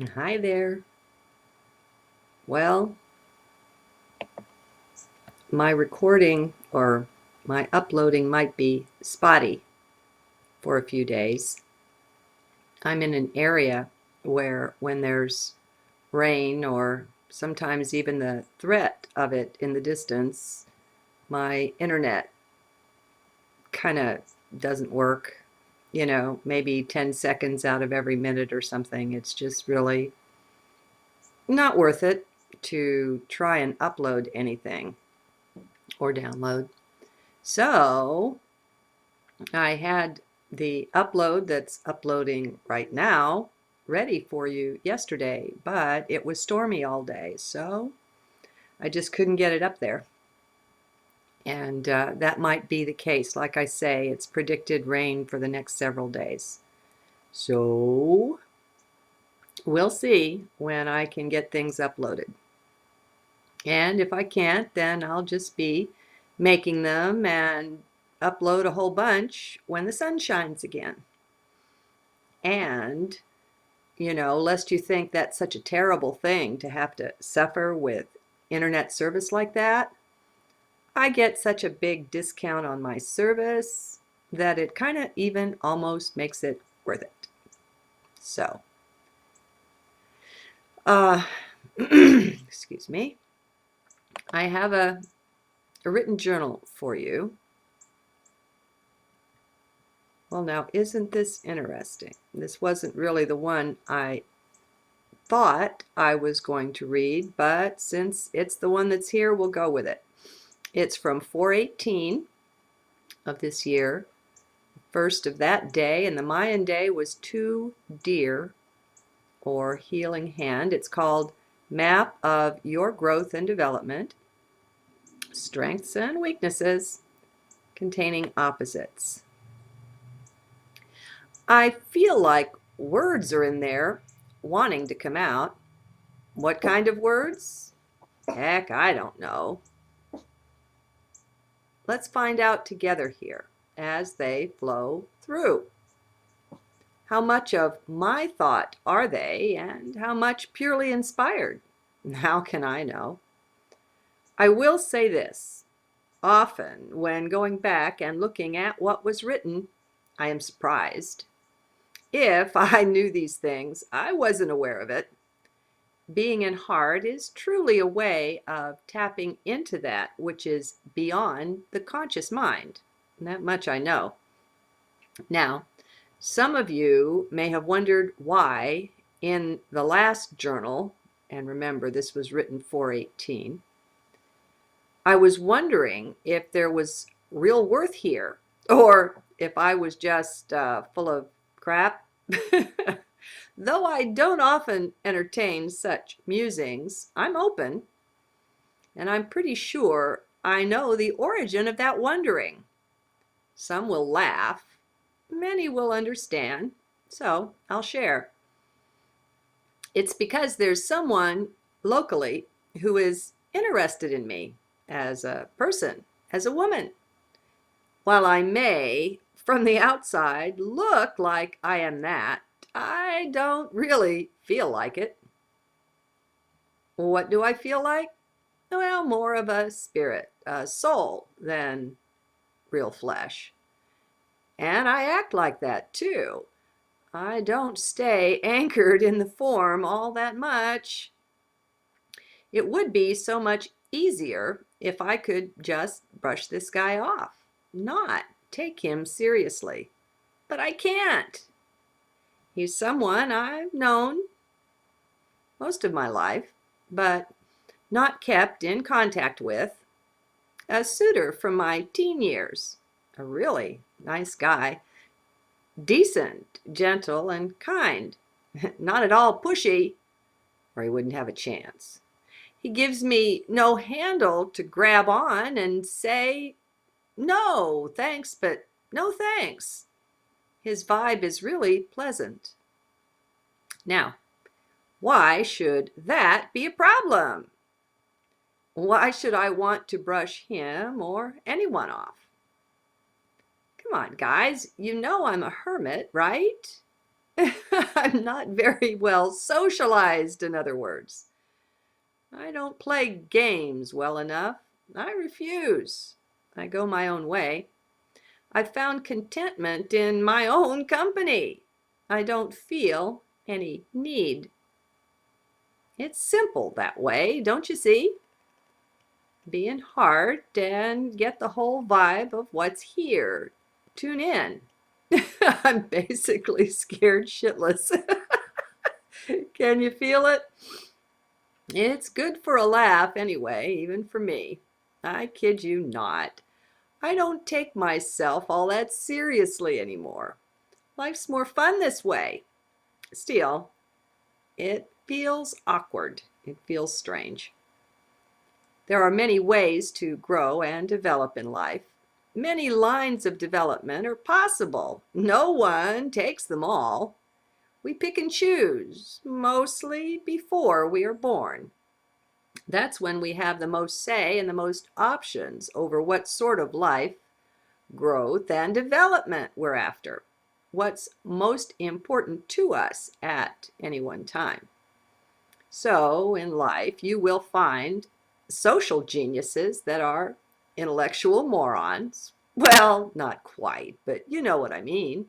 Hi there. Well, my recording or my uploading might be spotty for a few days. I'm in an area where when there's rain or sometimes even the threat of it in the distance, my internet kind of doesn't work. Maybe 10 seconds out of every minute or something. It's just really not worth it to try and upload anything or download. So I had the upload that's uploading right now ready for you yesterday, but it was stormy all day, so I just couldn't get it up there. And that might be the case. Like I say, it's predicted rain for the next several days. So we'll see when I can get things uploaded. And if I can't, then I'll just be making them and upload a whole bunch when the sun shines again. And, lest you think that's such a terrible thing to have to suffer with internet service like that, I get such a big discount on my service that it kind of even almost makes it worth it. So, excuse me, I have a written journal for you. Well, now, isn't this interesting? This wasn't really the one I thought I was going to read, but since it's the one that's here, we'll go with it. It's from 418 of this year, first of that day, and the Mayan day was 2 deer or healing hand. It's called Map of Your Growth and Development, Strengths and Weaknesses, containing opposites. I feel like words are in there wanting to come out. What kind of words? Heck, I don't know. Let's find out together here as they flow through. How much of my thought are they, and how much purely inspired? How can I know? I will say this. Often, when going back and looking at what was written, I am surprised. If I knew these things, I wasn't aware of it. Being in heart is truly a way of tapping into that which is beyond the conscious mind. And that much I know. Now, some of you may have wondered why in the last journal, and remember this was written 418, I was wondering if there was real worth here or if I was just full of crap. Though I don't often entertain such musings, I'm open, and I'm pretty sure I know the origin of that wondering. Some will laugh, many will understand, so I'll share. It's because there's someone locally who is interested in me as a person, as a woman. While I may, from the outside, look like I am that, I don't really feel like it. What do I feel like? Well, more of a spirit, a soul, than real flesh. And I act like that too. I don't stay anchored in the form all that much. It would be so much easier if I could just brush this guy off, not take him seriously. But I can't. He's someone I've known most of my life, but not kept in contact with. A suitor from my teen years, a really nice guy, decent, gentle, and kind. Not at all pushy, or he wouldn't have a chance. He gives me no handle to grab on and say, no, thanks, but no thanks. His vibe is really pleasant. Now, why should that be a problem? Why should I want to brush him or anyone off? Come on, guys, you know I'm a hermit, right? I'm not very well socialized, in other words. I don't play games well enough. I refuse. I go my own way. I've found contentment in my own company. I don't feel any need. It's simple that way, don't you see? Be in heart and get the whole vibe of what's here. Tune in. I'm basically scared shitless. Can you feel it? It's good for a laugh anyway, even for me. I kid you not. I don't take myself all that seriously anymore. Life's more fun this way. Still, it feels awkward. It feels strange. There are many ways to grow and develop in life. Many lines of development are possible. No one takes them all. We pick and choose, mostly before we are born. That's when we have the most say and the most options over what sort of life, growth, and development we're after. What's most important to us at any one time. So, in life, you will find social geniuses that are intellectual morons. Well, not quite, but you know what I mean.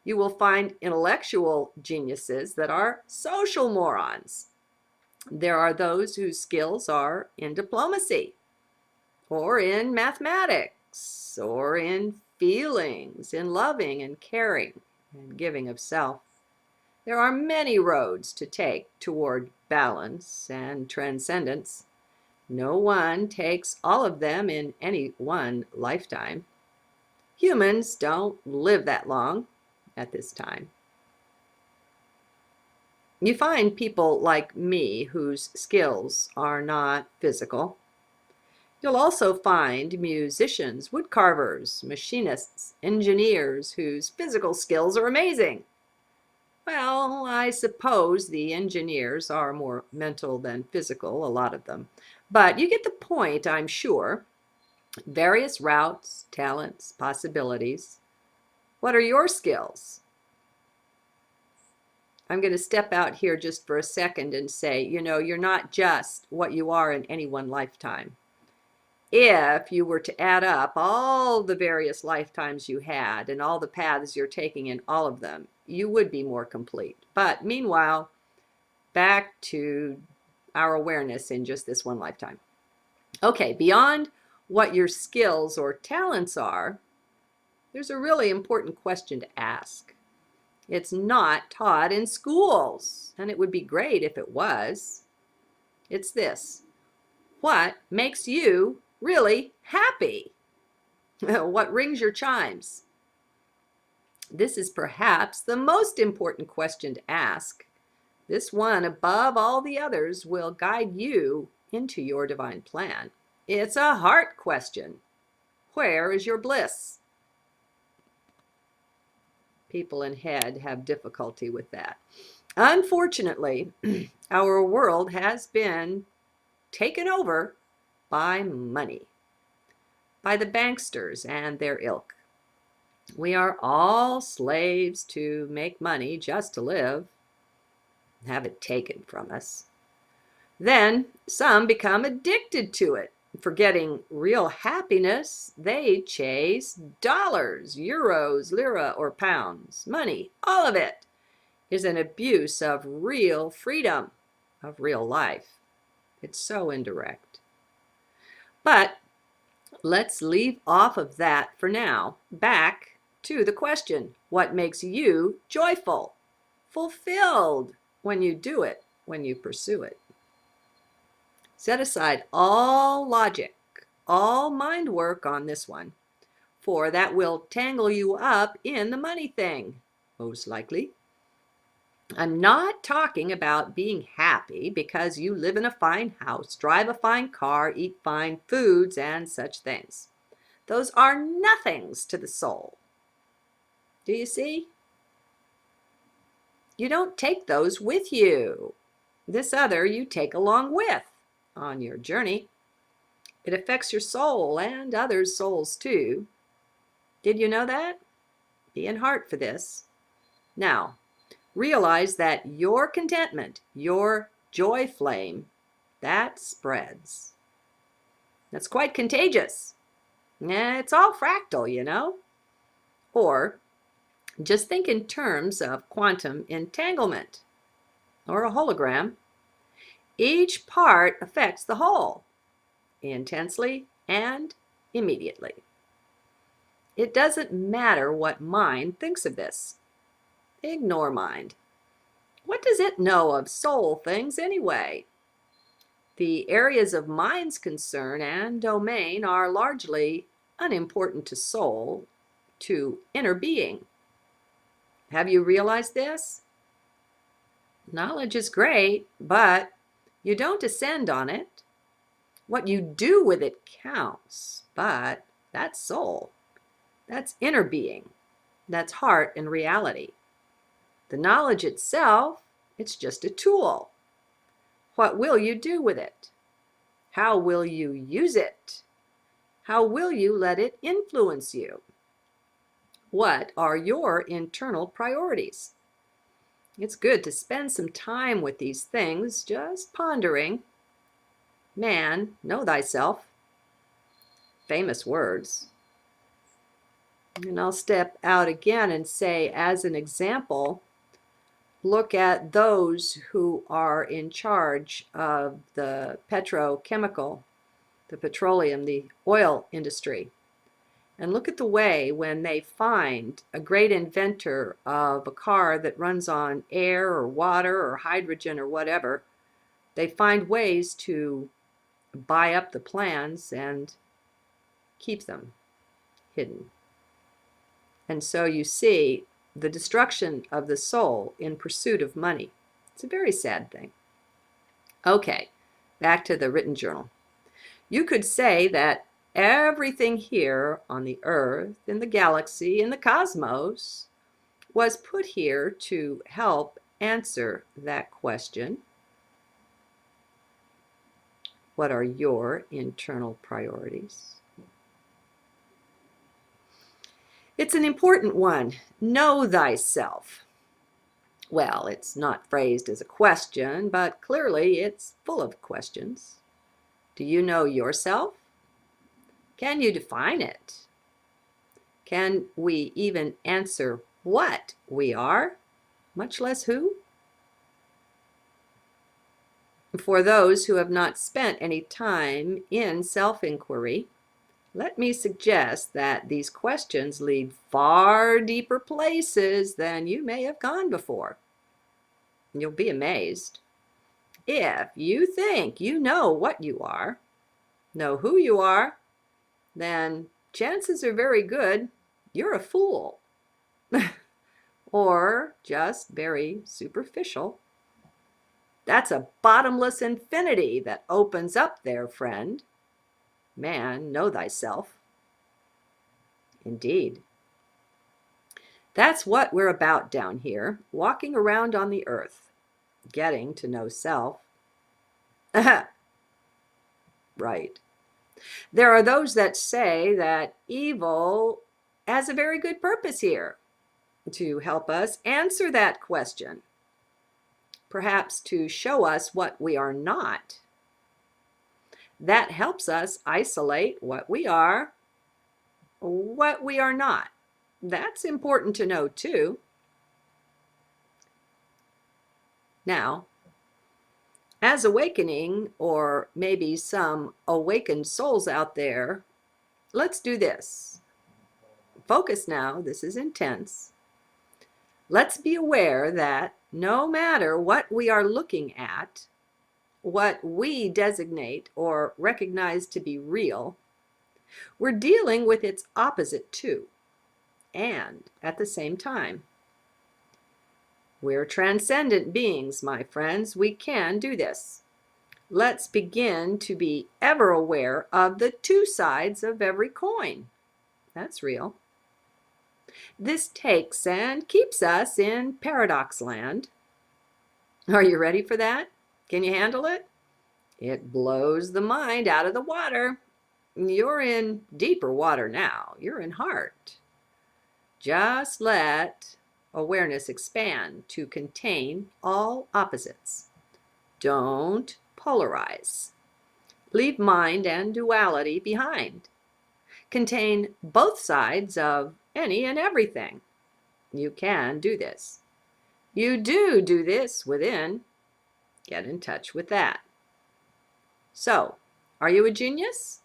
You will find intellectual geniuses that are social morons. There are those whose skills are in diplomacy, or in mathematics, or in feelings, in loving and caring and giving of self. There are many roads to take toward balance and transcendence. No one takes all of them in any one lifetime. Humans don't live that long at this time. You find people like me whose skills are not physical. You'll also find musicians, woodcarvers, machinists, engineers whose physical skills are amazing. Well, I suppose the engineers are more mental than physical, a lot of them. But you get the point, I'm sure. Various routes, talents, possibilities. What are your skills? I'm going to step out here just for a second and say, you're not just what you are in any one lifetime. If you were to add up all the various lifetimes you had and all the paths you're taking in all of them, you would be more complete. But meanwhile, back to our awareness in just this one lifetime. Okay, beyond what your skills or talents are, there's a really important question to ask. It's not taught in schools, and it would be great if it was. It's this: what makes you really happy? What rings your chimes? This is perhaps the most important question to ask. This one, above all the others, will guide you into your divine plan. It's a heart question. Where is your bliss? People in head have difficulty with that. Unfortunately, our world has been taken over by money, by the banksters and their ilk. We are all slaves to make money just to live, have it taken from us. Then some become addicted to it. Forgetting real happiness, they chase dollars, euros, lira, or pounds. Money, all of it, is an abuse of real freedom, of real life. It's so indirect. But let's leave off of that for now. Back to the question: what makes you joyful, fulfilled when you do it, when you pursue it? Set aside all logic, all mind work on this one, for that will tangle you up in the money thing, most likely. I'm not talking about being happy because you live in a fine house, drive a fine car, eat fine foods, and such things. Those are nothings to the soul. Do you see? You don't take those with you. This other you take along with on your journey. It affects your soul and others' souls too. Did you know that? Be in heart for this. Now, realize that your contentment, your joy flame, that spreads. That's quite contagious. It's all fractal, you know? Or just think in terms of quantum entanglement or a hologram. Each part affects the whole, intensely and immediately. It doesn't matter what mind thinks of this. Ignore mind. What does it know of soul things anyway? The areas of mind's concern and domain are largely unimportant to soul, to inner being. Have you realized this? Knowledge is great, but you don't descend on it. What you do with it counts, but that's soul. That's inner being. That's heart and reality. The knowledge itself, it's just a tool. What will you do with it? How will you use it? How will you let it influence you? What are your internal priorities? It's good to spend some time with these things, just pondering. Man, know thyself. Famous words. And I'll step out again and say, as an example, look at those who are in charge of the petrochemical, the petroleum, the oil industry. And look at the way when they find a great inventor of a car that runs on air or water or hydrogen or whatever, they find ways to buy up the plans and keep them hidden. And so you see the destruction of the soul in pursuit of money. It's a very sad thing. Okay, back to the written journal. You could say that everything here on the earth, in the galaxy, in the cosmos, was put here to help answer that question. What are your internal priorities? It's an important one. Know thyself. Well, it's not phrased as a question, but clearly it's full of questions. Do you know yourself? Can you define it? Can we even answer what we are, much less who? For those who have not spent any time in self-inquiry, let me suggest that these questions lead far deeper places than you may have gone before. You'll be amazed. If you think you know what you are, know who you are, then chances are very good you're a fool. Or just very superficial. That's a bottomless infinity that opens up there, friend. Man, know thyself. Indeed. That's what we're about down here, walking around on the earth, getting to know self. Right. There are those that say that evil has a very good purpose here, to help us answer that question, perhaps to show us what we are not. That helps us isolate what we are not. That's important to know too. Now, as awakening, or maybe some awakened souls out there, let's do this. Focus now, this is intense. Let's be aware that no matter what we are looking at, what we designate or recognize to be real, we're dealing with its opposite too, and at the same time. We're transcendent beings, my friends. We can do this. Let's begin to be ever aware of the two sides of every coin. That's real. This takes and keeps us in paradox land. Are you ready for that? Can you handle it? It blows the mind out of the water. You're in deeper water now. You're in heart. Just let awareness expand to contain all opposites. Don't polarize. Leave mind and duality behind. Contain both sides of any and everything. You can do this. You do this within. Get in touch with that. So, are you a genius?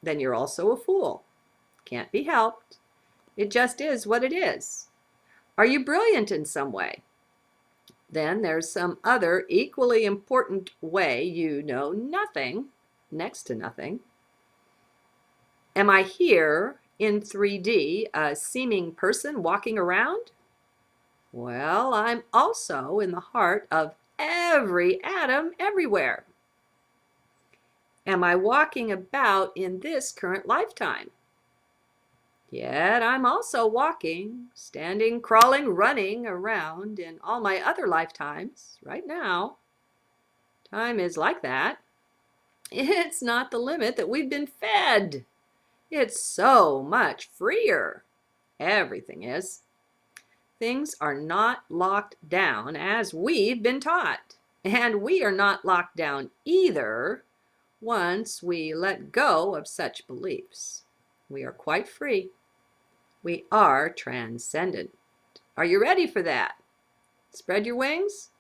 Then you're also a fool. Can't be helped. It just is what it is. Are you brilliant in some way? Then there's some other equally important way you know nothing, next to nothing. Am I here in 3D, a seeming person walking around? Well, I'm also in the heart of every atom everywhere. Am I walking about in this current lifetime? Yet I'm also walking, standing, crawling, running around in all my other lifetimes right now. Time is like that. It's not the limit that we've been fed. It's so much freer. Everything is. Things are not locked down as we've been taught. And we are not locked down either once we let go of such beliefs. We are quite free. We are transcendent. Are you ready for that? Spread your wings?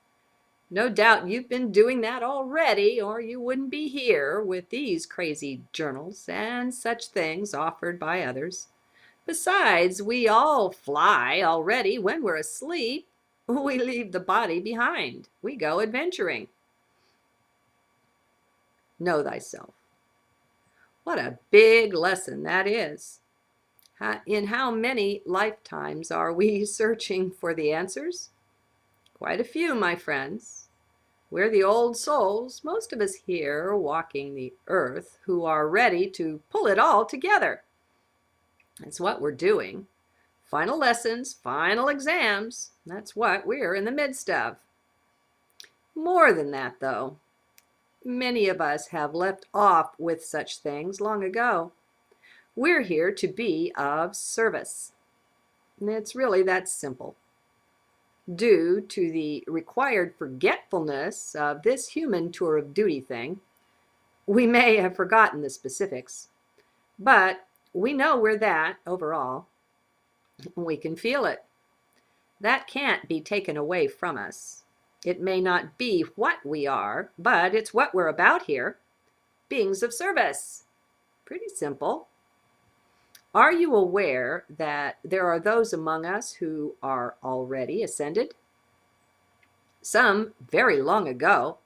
No doubt you've been doing that already, or you wouldn't be here with these crazy journals and such things offered by others. Besides, we all fly already when we're asleep. We leave the body behind. We go adventuring. Know thyself. What a big lesson that is. In how many lifetimes are we searching for the answers? Quite a few, my friends. We're the old souls, most of us here walking the earth, who are ready to pull it all together. That's what we're doing. Final lessons, final exams. That's what we're in the midst of. More than that, though. Many of us have left off with such things long ago. We're here to be of service. And it's really that simple. Due to the required forgetfulness of this human tour of duty thing, we may have forgotten the specifics, but we know we're that overall. We can feel it. That can't be taken away from us. It may not be what we are, but it's what we're about here. Beings of service. Pretty simple. Are you aware that there are those among us who are already ascended? Some very long ago.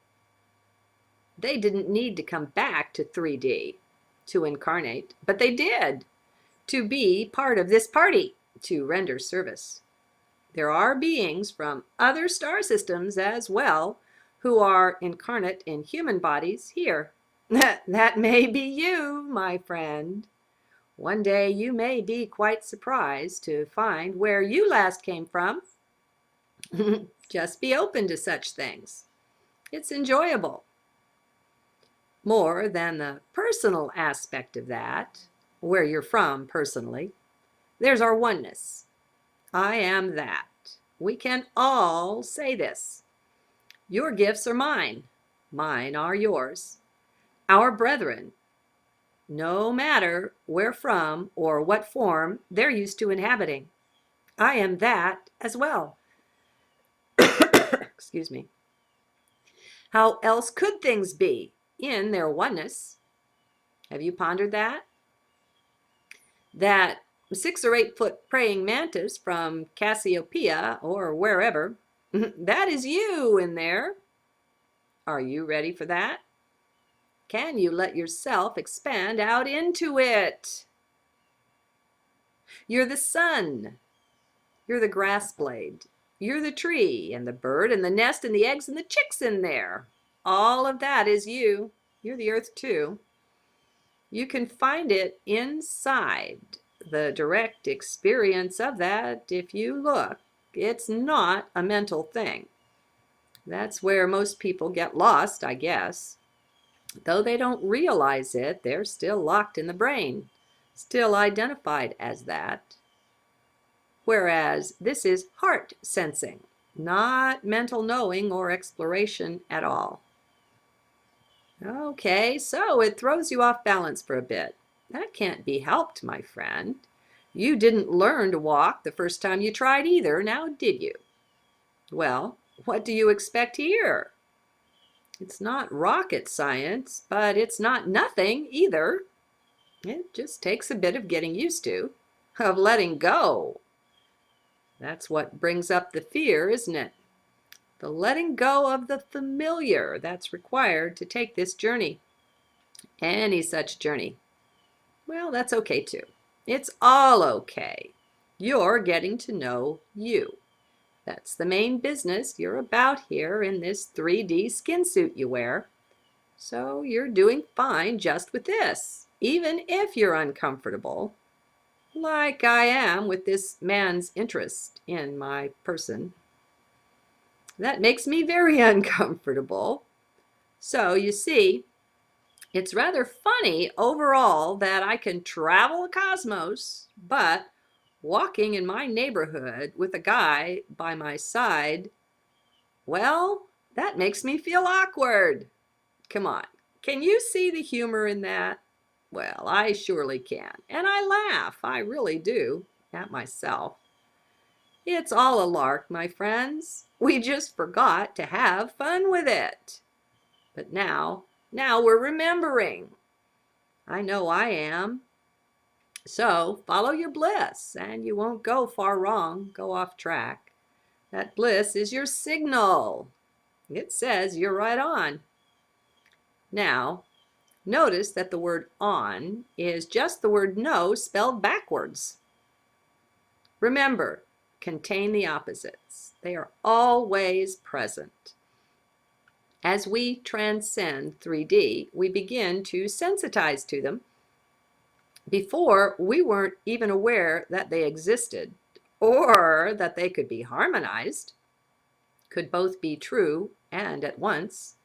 They didn't need to come back to 3D to incarnate, but they did to be part of this party, to render service. There are beings from other star systems as well who are incarnate in human bodies here. That may be you, my friend. One day you may be quite surprised to find where you last came from. Just be open to such things. It's enjoyable. More than the personal aspect of that, where you're from personally, there's our oneness. I am that. We can all say this. Your gifts are mine. Mine are yours. Our brethren, no matter where from or what form they're used to inhabiting. I am that as well. Excuse me. How else could things be in their oneness? Have you pondered that? That 6 or 8 foot praying mantis from Cassiopeia or wherever, that is you in there. Are you ready for that? Can you let yourself expand out into it? You're the sun. You're the grass blade. You're the tree and the bird and the nest and the eggs and the chicks in there. All of that is you. You're the earth too. You can find it inside the direct experience of that if you look. It's not a mental thing. That's where most people get lost, I guess. Though they don't realize it, they're still locked in the brain, still identified as that. whereas this is heart sensing, not mental knowing or exploration at all. Okay, so it throws you off balance for a bit. That can't be helped, my friend. You didn't learn to walk the first time you tried either, now did you? Well, what do you expect here? It's not rocket science, but it's not nothing either. It just takes a bit of getting used to, of letting go. That's what brings up the fear, isn't it? The letting go of the familiar that's required to take this journey. Any such journey. Well, that's okay too. It's all okay. You're getting to know you. That's the main business you're about here in this 3D skin suit you wear. So you're doing fine just with this, even if you're uncomfortable, like I am with this man's interest in my person. That makes me very uncomfortable. So you see, it's rather funny overall that I can travel the cosmos, but walking in my neighborhood with a guy by my side, well, that makes me feel awkward. Come on, can you see the humor in that? Well, I surely can, and I laugh, I really do, at myself. It's all a lark, my friends. We just forgot to have fun with it. But now we're remembering. I know I am. So follow your bliss and you won't go far wrong, go off track. That bliss is your signal. It says you're right on. Now, notice that the word on is just the word no spelled backwards. Remember, contain the opposites. They are always present. As we transcend 3D, we begin to sensitize to them. Before, we weren't even aware that they existed or that they could be harmonized, could both be true and at once.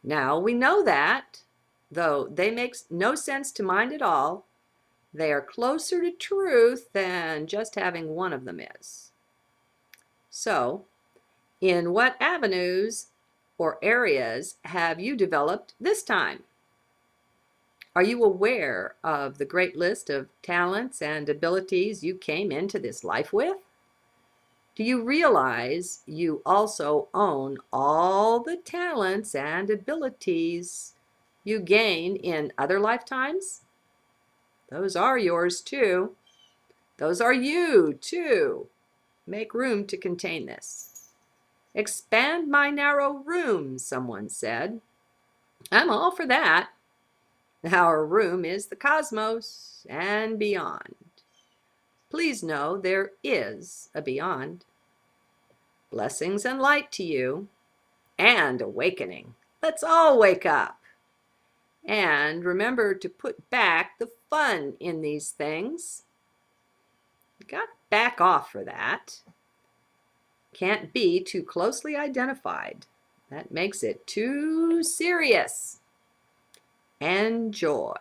Now we know that, though they make no sense to mind at all, they are closer to truth than just having one of them is. So, in what avenues or areas have you developed this time? Are you aware of the great list of talents and abilities you came into this life with? Do you realize you also own all the talents and abilities you gain in other lifetimes? Those are yours too. Those are you too. Make room to contain this. Expand my narrow room, someone said. I'm all for that. Our room is the cosmos and beyond. Please know there is a beyond. Blessings and light to you, and awakening. Let's all wake up. And remember to put back the fun in these things. You got to back off for that. Can't be too closely identified. That makes it too serious. Enjoy.